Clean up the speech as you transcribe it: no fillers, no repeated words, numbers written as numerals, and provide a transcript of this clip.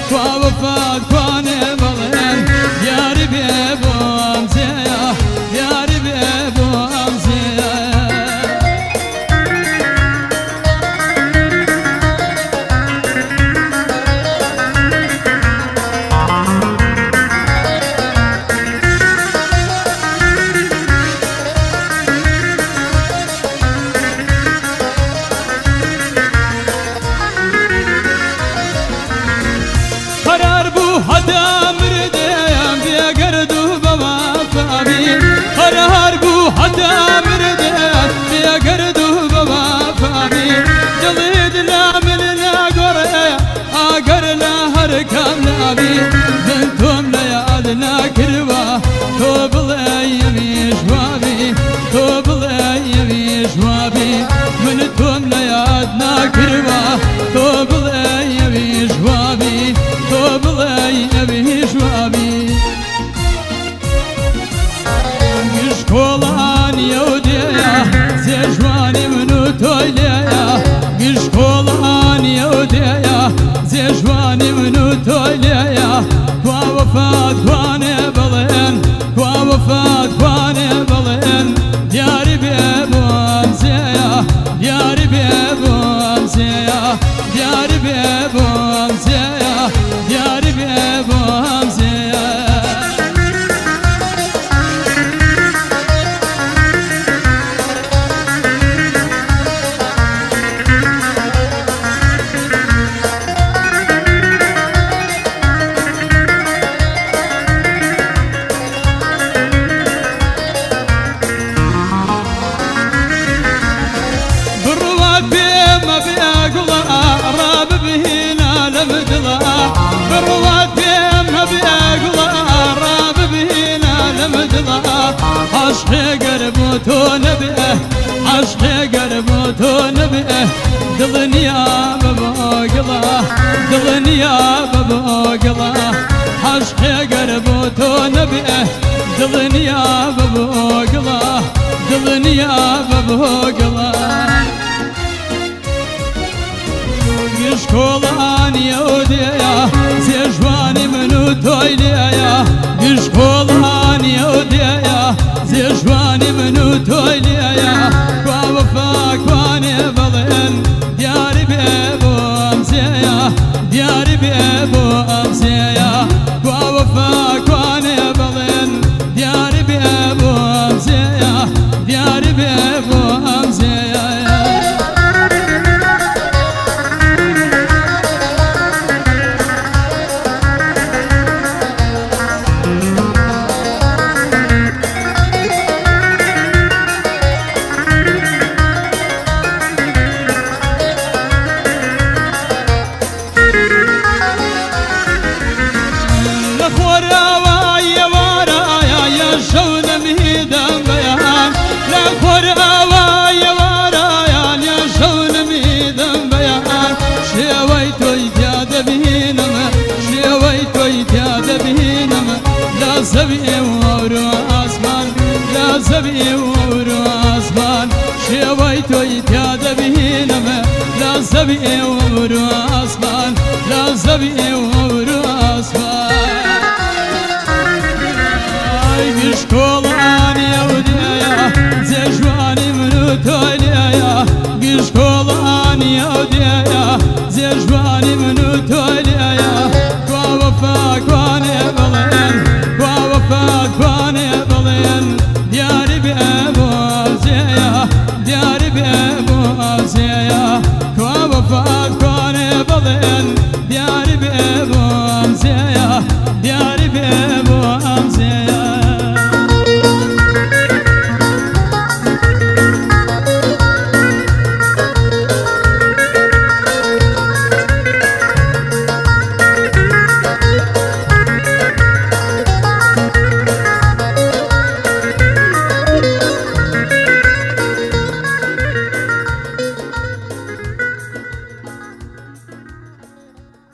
خوا وفات خوانێ بڵێن دیاری بێ بۆ ئەم جێیە دیاری بێ بۆ ئەم جێیە قرار بو حتى مردت بيقرد وبوافاني دليد لا من لا قرية اقر لا هركان نابي بنتم ليالنا كروا توب ليمي جوابي توب ليمي جوابي منتم ليالنا كروا توب ليمي جوابي توب ليمي جوابي مشكولان يوديا زيجواني منو تويليا مشكولان يوديا زيجواني منو تويليا كوا وفات خواني بلين كوا وفات خواني بلين دياري بيبو امزيا دياري بيبو امزيا دياري بيبو امزيا دياري بيبو امزيا عشقي قربوتو نبئه عشقي قربوتو نبئه دلنيا ببوقلا دلنيا ببوقلا عشقي قربوتو نبئه دلنيا ببوقلا دلنيا ببوقلا مشكولان يوديا زيجواني منو تويليا مشكولان يوديا زيجواني منو تويليا كوا وفا كواني بلين دياري بيبو امزيا دياري بيبو امزيا كوا وفا كواني بلين دياري بيبو امزيا دياري بيبو امزيا زبي ورو اسمان لا زبي ورو اسمان شويتو يتياد بهنما لا زبي ورو اسمان لا زبي ورو اسمان اي مشكولان يوديا زجواني منو توليا مشكولان يوديا زجواني منو